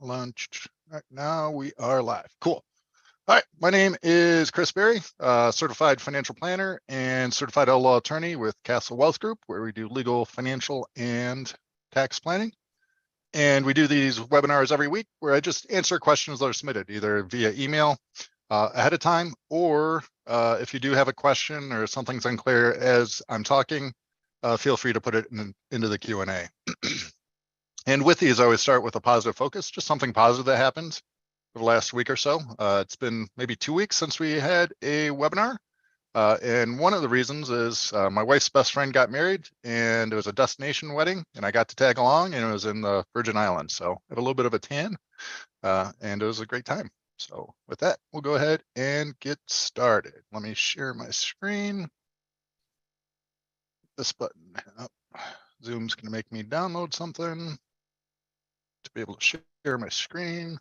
lunch. All right, now we are live. Cool. All right, my name is Chris Berry, certified financial planner and certified law attorney with Castle Wealth Group, where we do legal, financial, and tax planning. And we do these webinars every week where I just answer questions that are submitted either via email ahead of time, or if you do have a question or something's unclear as I'm talking, feel free to put it into the Q&A. And with these, I always start with a positive focus, just something positive that happened over the last week or so. It's been maybe 2 weeks since we had a webinar. And one of the reasons is my wife's best friend got married, and it was a destination wedding, and I got to tag along, and it was in the Virgin Islands. So I have a little bit of a tan, and it was a great time. So with that, we'll go ahead and get started. Let me share my screen. This button. Oh, Zoom's going to make me download something to be able to share my screen.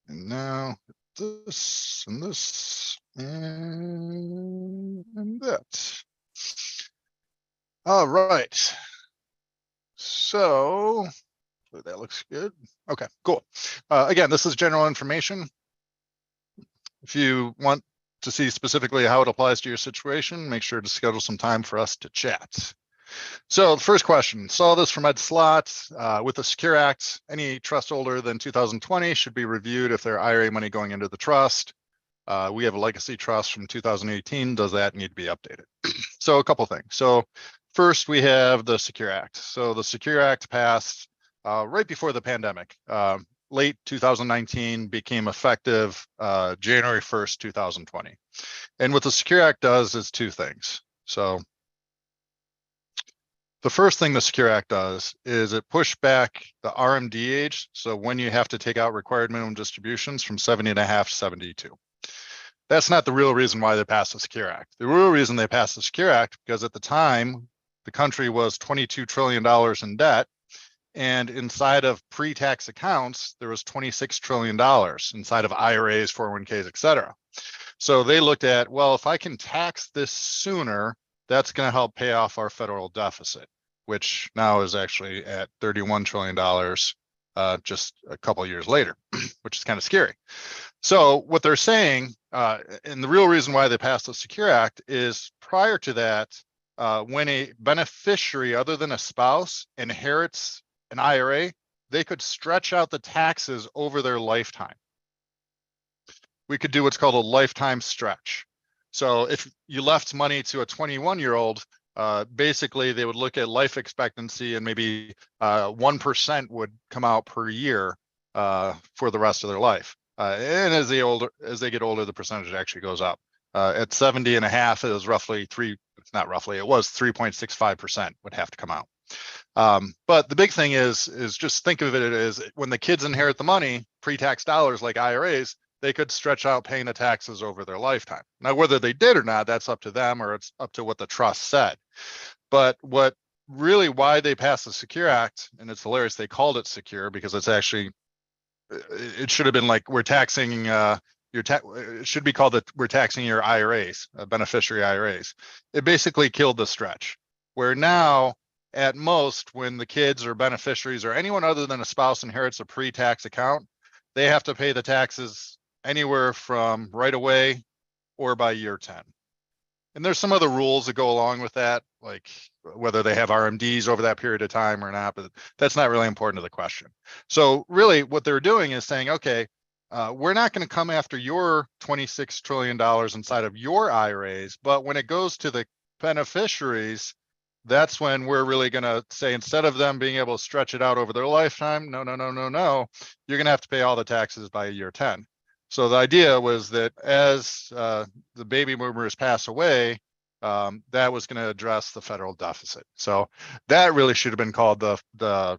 And now this and this and that. All right. So that looks good. Okay, cool. Again, this is general information. If you want to see specifically how it applies to your situation, make sure to schedule some time for us to chat. So the first question, saw this from Ed Slott. With the Secure Act, any trust older than 2020 should be reviewed if their IRA money going into the trust. We have a legacy trust from 2018. Does that need to be updated? So a couple things. So first, we have the Secure Act. So the Secure Act passed right before the pandemic. Late 2019, became effective January 1st, 2020. And what the Secure Act does is two things. So the first thing the Secure Act does is it pushed back the RMD age. So when you have to take out required minimum distributions from 70.5 to 72. That's not the real reason why they passed the Secure Act. The real reason they passed the Secure Act, because at the time, the country was $22 trillion in debt. And inside of pre-tax accounts, there was $26 trillion inside of IRAs, 401ks, et cetera. So they looked at, well, if I can tax this sooner, that's going to help pay off our federal deficit, which now is actually at $31 trillion just a couple of years later, which is kind of scary. So what they're saying, and the real reason why they passed the Secure Act is prior to that, when a beneficiary other than a spouse inherits an IRA, they could stretch out the taxes over their lifetime. We could do what's called a lifetime stretch. So if you left money to a 21-year-old, basically they would look at life expectancy and maybe 1% would come out per year for the rest of their life. And as they get older, the percentage actually goes up. At 70.5, it was roughly it was 3.65% would have to come out. But the big thing is just think of it as when the kids inherit the money, pre-tax dollars like IRAs, they could stretch out paying the taxes over their lifetime. Now, whether they did or not, that's up to them, or it's up to what the trust said. But why they passed the Secure Act, and it's hilarious, they called it secure because it's actually, it should have been like, we're taxing it should be called that we're taxing your IRAs, beneficiary IRAs. It basically killed the stretch, where now at most, when the kids or beneficiaries or anyone other than a spouse inherits a pre-tax account, they have to pay the taxes anywhere from right away or by year 10. And there's some other rules that go along with that, like whether they have RMDs over that period of time or not, but that's not really important to the question. So really what they're doing is saying, okay, we're not going to come after your $26 trillion inside of your IRAs, but when it goes to the beneficiaries, that's when we're really going to say, instead of them being able to stretch it out over their lifetime, no, you're going to have to pay all the taxes by year 10. So the idea was that as the baby boomers pass away, that was going to address the federal deficit. So that really should have been called the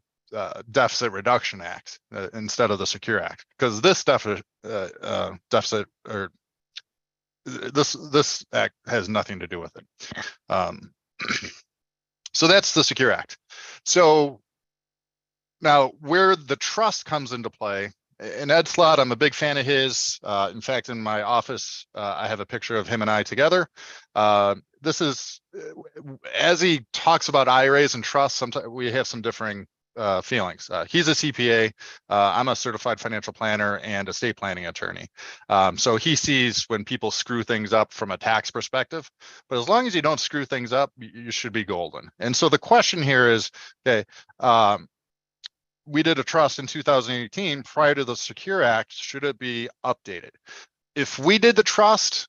Deficit Reduction Act instead of the Secure Act, because this deficit or this act has nothing to do with it. So that's the Secure Act. So now where the trust comes into play, and Ed Slott, I'm a big fan of his. In fact, in my office, I have a picture of him and I together. This is, as he talks about IRAs and trusts, sometimes we have some differing feelings. He's a CPA. I'm a certified financial planner and estate planning attorney. So he sees when people screw things up from a tax perspective, but as long as you don't screw things up, you should be golden. And so the question here is, okay, we did a trust in 2018 prior to the Secure Act. Should it be updated? If we did the trust,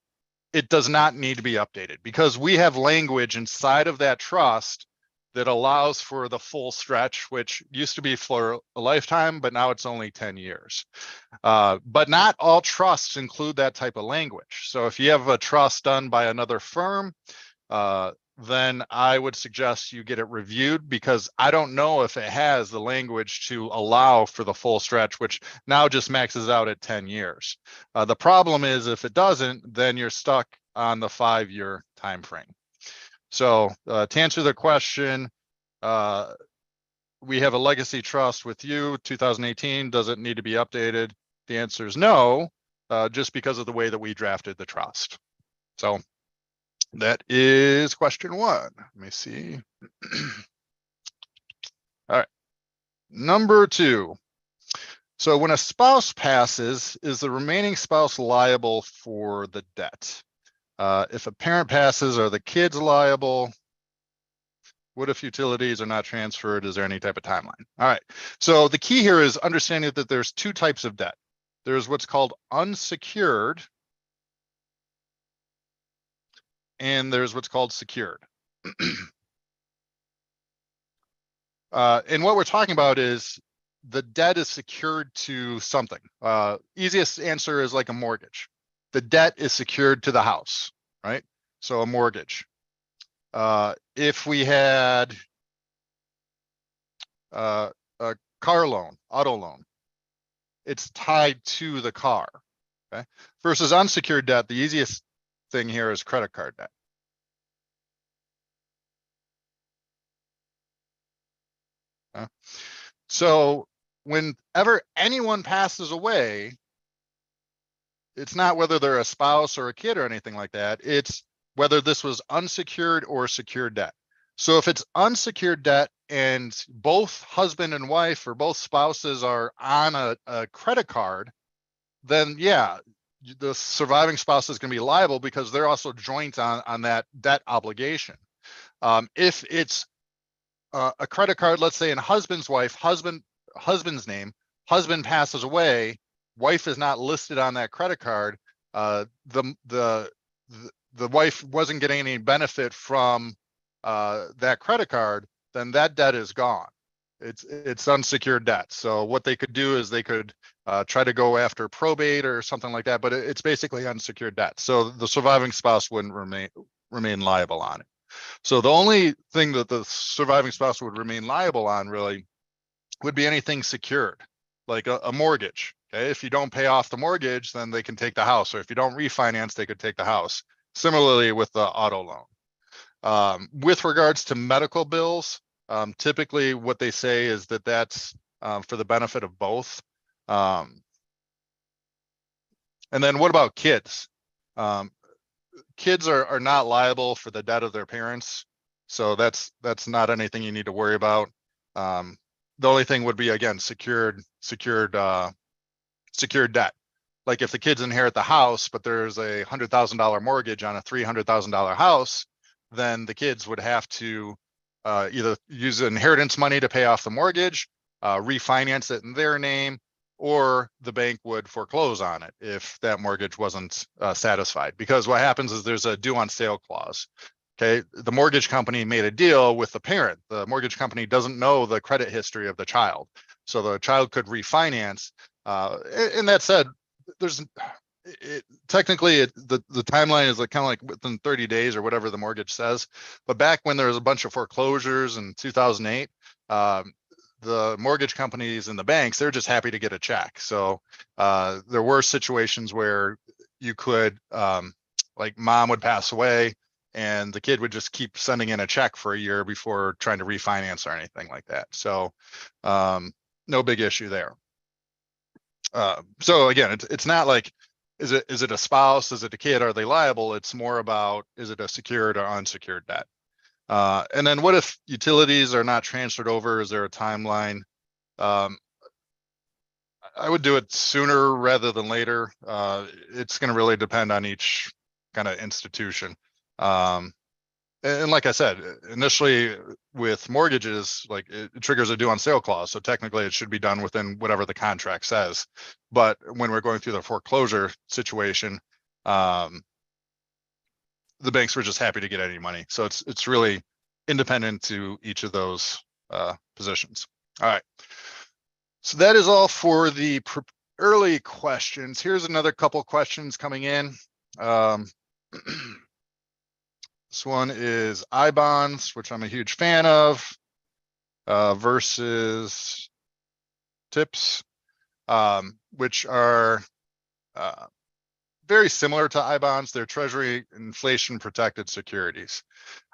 it does not need to be updated because we have language inside of that trust that allows for the full stretch, which used to be for a lifetime, but now it's only 10 years. But not all trusts include that type of language. So if you have a trust done by another firm, then I would suggest you get it reviewed because I don't know if it has the language to allow for the full stretch, which now just maxes out at 10 years. The problem is if it doesn't, then you're stuck on the 5-year time frame. So to answer the question, we have a legacy trust with you, 2018, does it need to be updated? The answer is no, just because of the way that we drafted the trust. So that is question 1. Let me see. All right. Number 2. So when a spouse passes, is the remaining spouse liable for the debt? If a parent passes, are the kids liable? What if utilities are not transferred? Is there any type of timeline? All right. So the key here is understanding that there's 2 types of debt. There's what's called unsecured, and there's what's called secured. And what we're talking about is the debt is secured to something. Easiest answer is like a mortgage. The debt is secured to the house, right? So a mortgage. If we had a car loan, auto loan, it's tied to the car, okay? Versus unsecured debt, the easiest thing here is credit card debt. So whenever anyone passes away, it's not whether they're a spouse or a kid or anything like that. It's whether this was unsecured or secured debt. So if it's unsecured debt and both husband and wife or both spouses are on a credit card, then yeah, the surviving spouse is going to be liable because they're also joint on that debt obligation. If it's a credit card, let's say in husband's name, husband passes away, wife is not listed on that credit card, the wife wasn't getting any benefit from that credit card, then that debt is gone. It's unsecured debt. So what they could do is they could try to go after probate or something like that, but it's basically unsecured debt. So the surviving spouse wouldn't remain liable on it. So the only thing that the surviving spouse would remain liable on really would be anything secured, like a mortgage. Okay, if you don't pay off the mortgage, then they can take the house, or if you don't refinance, they could take the house. Similarly with the auto loan. With regards to medical bills, typically what they say is that that's for the benefit of both. And then what about kids? Kids are not liable for the debt of their parents, so that's not anything you need to worry about. The only thing would be, again, secured debt. Like if the kids inherit the house, but there's a $100,000 mortgage on a $300,000 house, then the kids would have to either use inheritance money to pay off the mortgage, refinance it in their name, or the bank would foreclose on it if that mortgage wasn't satisfied. Because what happens is there's a due on sale clause. Okay, the mortgage company made a deal with the parent. The mortgage company doesn't know the credit history of the child, so the child could refinance. And that said, technically the timeline is like kind of like within 30 days or whatever the mortgage says. But back when there was a bunch of foreclosures in 2008, the mortgage companies and the banks, they're just happy to get a check. So there were situations where you could, like mom would pass away and the kid would just keep sending in a check for a year before trying to refinance or anything like that. So no big issue there. So again, it's not like, is it a spouse? Is it a kid? Are they liable? It's more about, is it a secured or unsecured debt? And then what if utilities are not transferred over? Is there a timeline? I would do it sooner rather than later. It's going to really depend on each kind of institution. And like I said, initially with mortgages, like it triggers a due on sale clause. So technically it should be done within whatever the contract says. But when we're going through the foreclosure situation, the banks were just happy to get any money. So it's really independent to each of those positions. All right. So that is all for the early questions. Here's another couple questions coming in. This one is I-bonds, which I'm a huge fan of, versus TIPS, which are very similar to I-bonds. They're Treasury inflation protected securities.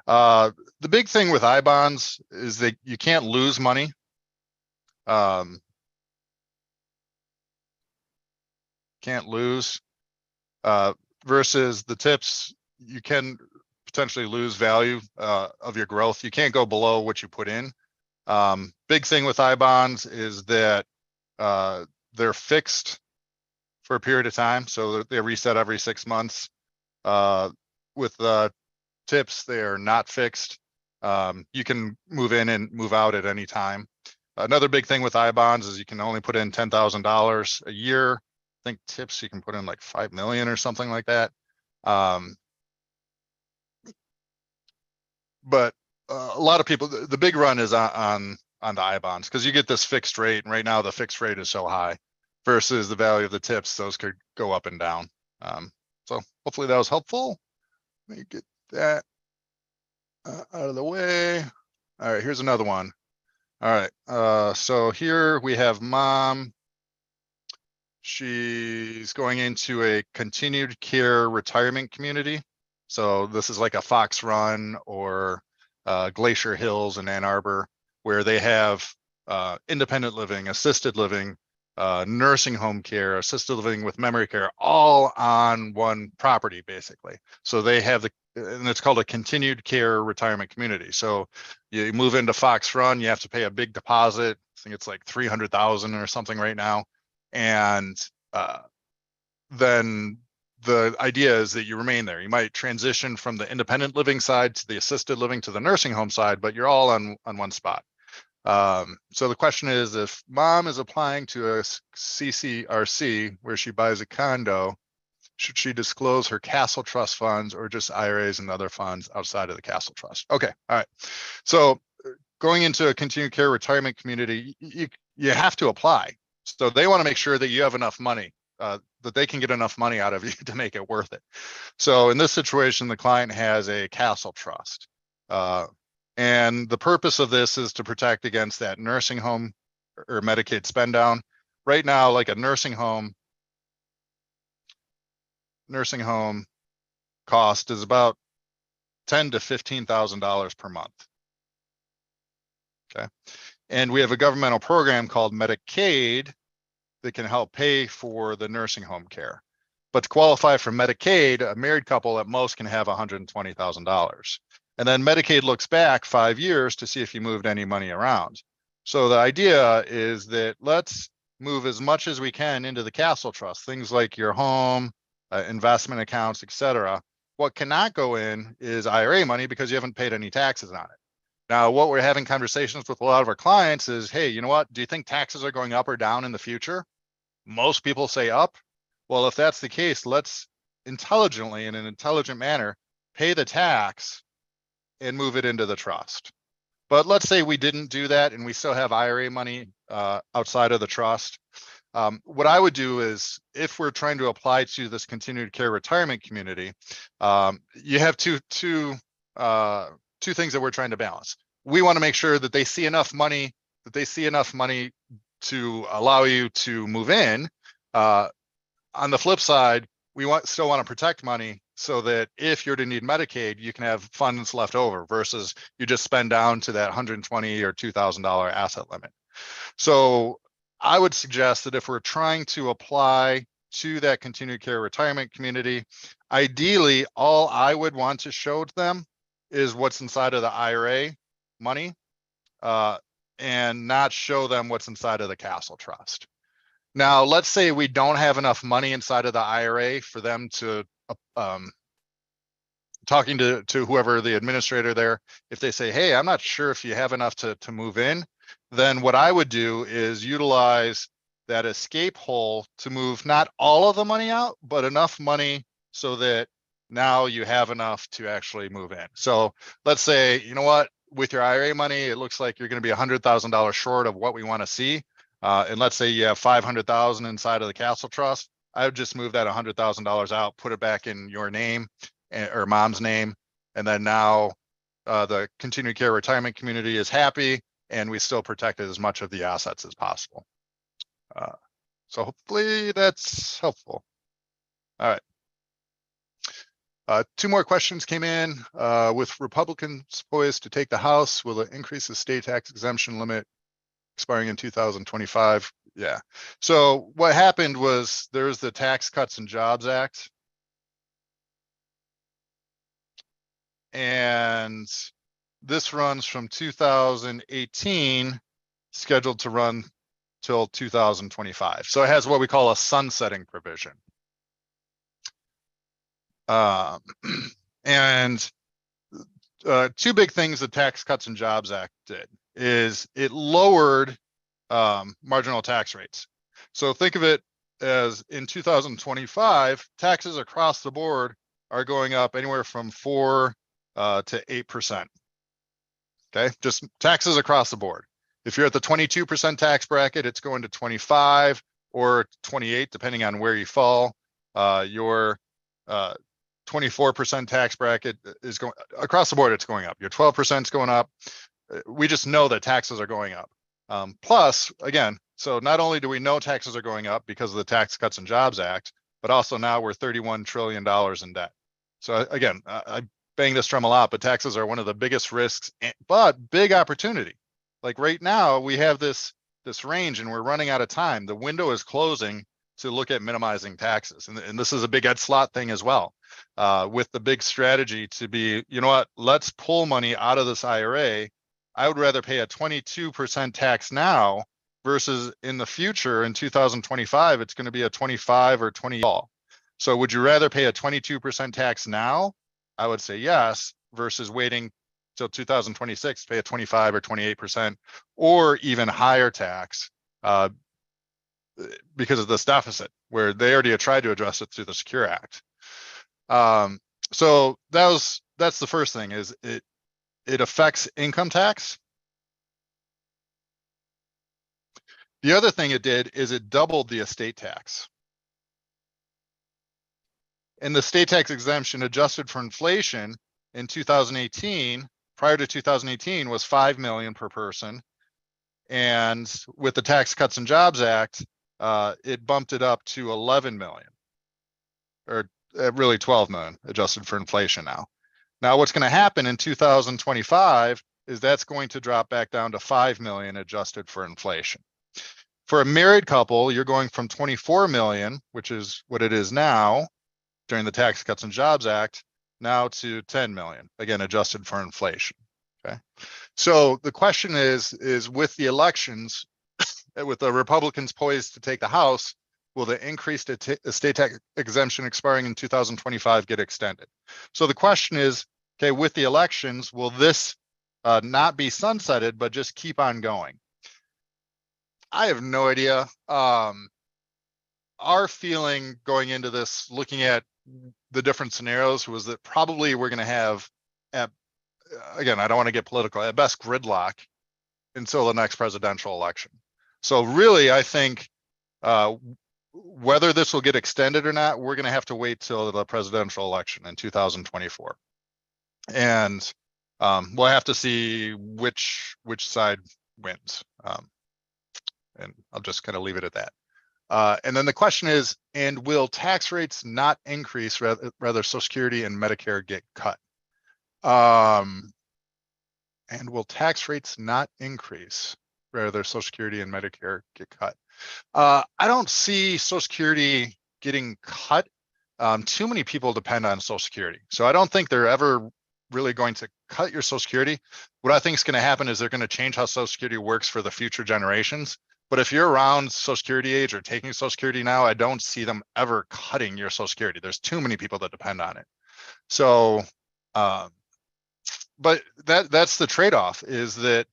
The big thing with I-bonds is that you can't lose money. Can't lose, versus the TIPS, you can potentially lose value of your growth. You can't go below what you put in. Big thing with I-bonds is that they're fixed for a period of time. So they reset every 6 months. With TIPS, they are not fixed. You can move in and move out at any time. Another big thing with I-bonds is you can only put in $10,000 a year. I think TIPS, you can put in like 5 million or something like that. But a lot of people, the big run is on the I-bonds because you get this fixed rate, and right now the fixed rate is so high versus the value of the TIPS. Those could go up and down. So hopefully that was helpful. Let me get that out of the way. All right, here's another one. All right, so here we have mom. She's going into a continued care retirement community. So this is like a Fox Run or Glacier Hills in Ann Arbor, where they have independent living, assisted living, nursing home care, assisted living with memory care, all on one property, basically. So they have and it's called a continued care retirement community. So you move into Fox Run, you have to pay a big deposit. I think it's like 300,000 or something right now. And then the idea is that you remain there. You might transition from the independent living side to the assisted living to the nursing home side, but you're all on one spot. So the question is, if mom is applying to a CCRC where she buys a condo, should she disclose her castle trust funds or just IRAs and other funds outside of the castle trust? Okay, all right. So going into a continued care retirement community, you have to apply. So they want to make sure that you have enough money, that they can get enough money out of you to make it worth it. So in this situation, the client has a castle trust. And the purpose of this is to protect against that nursing home or Medicaid spend down. Right now, like a nursing home cost is about $10,000 to $15,000 per month. Okay. And we have a governmental program called Medicaid that can help pay for the nursing home care. But to qualify for Medicaid, a married couple at most can have $120,000. And then Medicaid looks back 5 years to see if you moved any money around. So the idea is that let's move as much as we can into the castle trust, things like your home, investment accounts, etc. What cannot go in is IRA money because you haven't paid any taxes on it. Now, what we're having conversations with a lot of our clients is, hey, you know what? Do you think taxes are going up or down in the future? Most people say up. Well, if that's the case, let's intelligently, in an intelligent manner, pay the tax and move it into the trust. But let's say we didn't do that and we still have IRA money outside of the trust. What I would do is, if we're trying to apply to this continued care retirement community, you have two things that we're trying to balance. We want to make sure that they see enough money, to allow you to move in. On the flip side, we still want to protect money so that if you're to need Medicaid, you can have funds left over versus you just spend down to that $120,000 or $2,000 asset limit. So I would suggest that if we're trying to apply to that continued care retirement community, ideally, all I would want to show to them is what's inside of the IRA money, and not show them what's inside of the Castle Trust. Now, let's say we don't have enough money inside of the IRA for them to, talking to whoever the administrator there, if they say, hey, I'm not sure if you have enough to move in, then what I would do is utilize that escape hole to move not all of the money out, but enough money so that now you have enough to actually move in. So let's say, you know what, with your IRA money, it looks like you're going to be $100,000 short of what we want to see. And let's say you have 500,000 inside of the Castle Trust. I would just move that $100,000 out, put it back in your name or mom's name. And then now the continuing care retirement community is happy and we still protected as much of the assets as possible. So hopefully that's helpful. All right. 2 more questions came in. With Republicans poised to take the House, will it increase the state tax exemption limit expiring in 2025? Yeah. So what happened was there's the Tax Cuts and Jobs Act. And this runs from 2018, scheduled to run till 2025. So it has what we call a sunsetting provision. And 2 big things the Tax Cuts and Jobs Act did is it lowered marginal tax rates. So think of it as in 2025, taxes across the board are going up anywhere from 4 to 8%. Okay, just taxes across the board. If you're at the 22% tax bracket, it's going to 25 or 28, depending on where you fall. Your 24% tax bracket is going across the board. It's going up. Your 12% is going up. We just know that taxes are going up. Plus, again, so not only do we know taxes are going up because of the Tax Cuts and Jobs Act, but also now we're $31 trillion in debt. So again, I bang this drum a lot, but taxes are one of the biggest risks, but big opportunity. Like right now, we have this range and we're running out of time. The window is closing to look at minimizing taxes. And this is a big Ed Slott thing as well, with the big strategy to be, you know what, let's pull money out of this IRA. I would rather pay a 22% tax now versus in the future in 2025, it's going to be a 25 or 20. So would you rather pay a 22% tax now? I would say yes, versus waiting till 2026 to pay a 25 or 28% or even higher tax because of this deficit, where they already tried to address it through the Secure Act. So that's the first thing, is it affects income tax. The other thing it did is it doubled the estate tax. And the state tax exemption adjusted for inflation in 2018, prior to 2018, was $5 million per person. And with the Tax Cuts and Jobs Act, it bumped it up to 11 million, or really 12 million adjusted for inflation now. Now what's going to happen in 2025 is that's going to drop back down to 5 million adjusted for inflation. For a married couple, you're going from 24 million, which is what it is now during the Tax Cuts and Jobs Act, now to 10 million, again, adjusted for inflation. Okay. So the question is with the elections, with the Republicans poised to take the House, will the increased estate tax exemption expiring in 2025 get extended? So the question is, okay, with the elections, will this not be sunsetted, but just keep on going? I have no idea. Our feeling going into this, looking at the different scenarios, was that probably we're going to have, again, I don't want to get political, at best gridlock until the next presidential election. So really, I think whether this will get extended or not, we're going to have to wait till the presidential election in 2024. And we'll have to see which side wins. And I'll just kind of leave it at that. And then the question is, and will tax rates not increase, rather Social Security and Medicare get cut? And will tax rates not increase, rather Social Security and Medicare get cut? I don't see Social Security getting cut. Too many people depend on Social Security. So I don't think they're ever really going to cut your Social Security. What I think is going to happen is they're going to change how Social Security works for the future generations. But if you're around Social Security age or taking Social Security now, I don't see them ever cutting your Social Security. There's too many people that depend on it. So, but that's the trade-off, is that,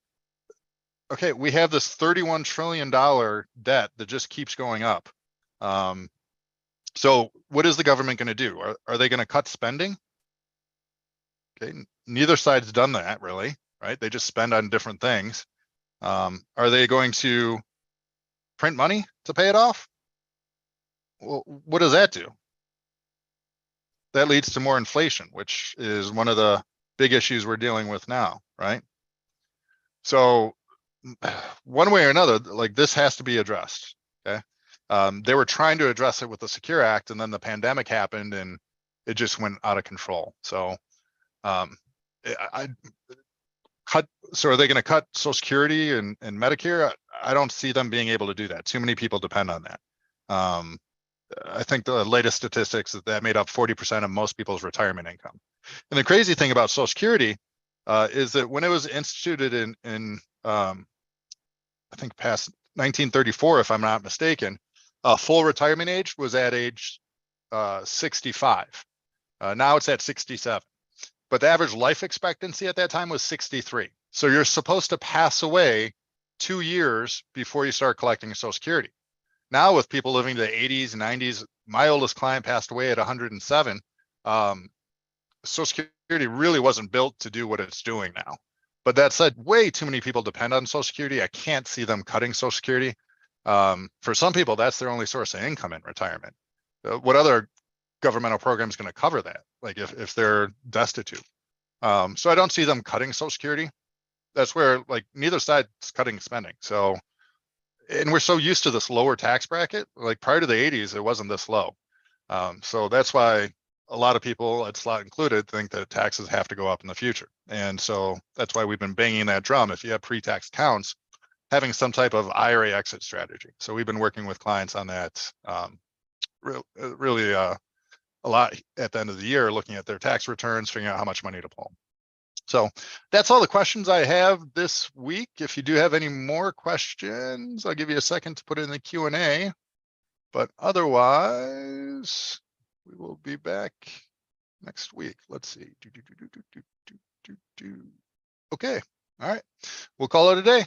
okay, we have this $31 trillion debt that just keeps going up. So what is the government going to do? Are they going to cut spending? Okay, neither side's done that really, right? They just spend on different things. Are they going to print money to pay it off? Well, what does that do? That leads to more inflation, which is one of the big issues we're dealing with now, right? So one way or another, like, this has to be addressed, okay? They were trying to address it with the Secure Act, and then the pandemic happened and it just went out of control. So so are they going to cut Social Security and Medicare? I don't see them being able to do that. Too many people depend on that. I think the latest statistics is that made up 40% of most people's retirement income. And the crazy thing about Social Security is that when it was instituted in I think past 1934, if I'm not mistaken, full retirement age was at age 65. Now it's at 67. But the average life expectancy at that time was 63. So you're supposed to pass away 2 years before you start collecting Social Security. Now with people living to the 80s, 90s, my oldest client passed away at 107. Social Security really wasn't built to do what it's doing now. But that said, way too many people depend on Social Security. I can't see them cutting Social Security. For some people, that's their only source of income in retirement. What other governmental program is going to cover that? Like if they're destitute. So I don't see them cutting Social Security. That's where, like, neither side's cutting spending. So, and we're so used to this lower tax bracket, like prior to the 80s, it wasn't this low. So that's why a lot of people, Ed Slott included, think that taxes have to go up in the future. And so that's why we've been banging that drum. If you have pre-tax accounts, having some type of IRA exit strategy. So we've been working with clients on that really a lot at the end of the year, looking at their tax returns, figuring out how much money to pull. So that's all the questions I have this week. If you do have any more questions, I'll give you a second to put it in the Q&A. But otherwise, we will be back next week. Let's see. Okay. All right. We'll call it a day.